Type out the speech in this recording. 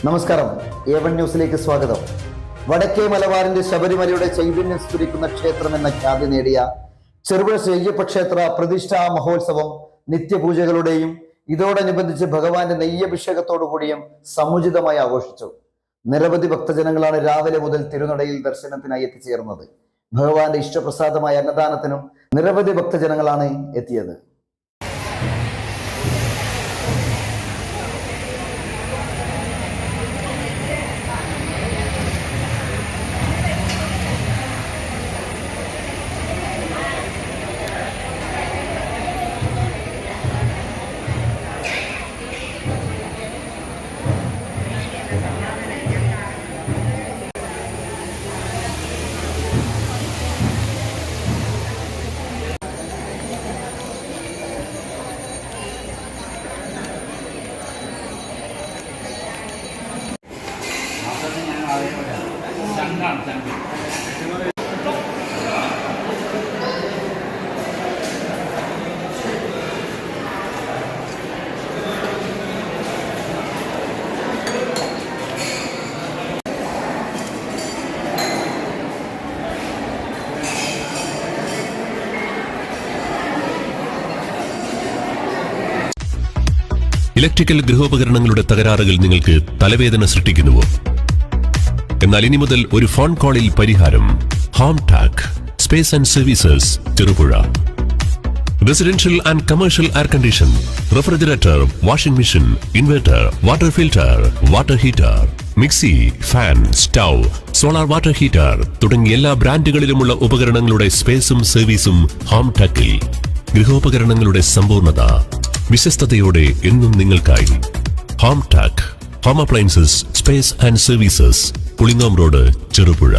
നമസ്കാരം, A1 ന്യൂസിലേക്ക് സ്വാഗതം. വടക്കേ മലബാറിന്റെ ശബരിമലയുടെ ചൈതന്യം സ്ഫുരിക്കുന്ന ക്ഷേത്രം എന്ന ഖ്യാതി നേടിയ ചെറുപുഴ ശ്രീ അയ്യപ്പ ക്ഷേത്ര പ്രതിഷ്ഠാ മഹോത്സവം നിത്യപൂജകളുടെയും ഇതോടനുബന്ധിച്ച് ഭഗവാന്റെ നെയ്യഭിഷേകത്തോടുകൂടിയും സമുചിതമായി ആഘോഷിച്ചു. നിരവധി ഭക്തജനങ്ങളാണ് രാവിലെ മുതൽ തിരുനടയിൽ ദർശനത്തിനായി എത്തിച്ചേർന്നത്. ഭഗവാന്റെ ഇഷ്ടപ്രസാദമായ അന്നദാനത്തിനും നിരവധി ഭക്തജനങ്ങളാണ് എത്തിയത്. ഇലക്ട്രിക്കൽ ഗൃഹോപകരണങ്ങളുടെ തകരാറുകൾ നിങ്ങൾക്ക് തലവേദന സൃഷ്ടിക്കുന്നുവോ? എന്നാൽ ഇനി മുതൽ ഒരു ഫോൺ കോളിൽ പരിഹാരം. Home Tak space and services, Cherupuzha. Residential and commercial air condition, refrigerator, washing machine, inverter, water filter, water heater, mixie, fan, stove, solar water heater തുടങ്ങിയ എല്ലാ ബ്രാൻഡുകളിലുമുള്ള ഉപകരണങ്ങളുടെ സ്പേസും സർവീസും ഹോം ടാക്കിൽ. ഗൃഹോപകരണങ്ങളുടെ സമ്പൂർണ്ണത വിശ്വസ്തയോടെ എന്നും നിങ്ങൾക്കായി. Home Tak home appliances, space and services, Pulingome road, Cherupuzha.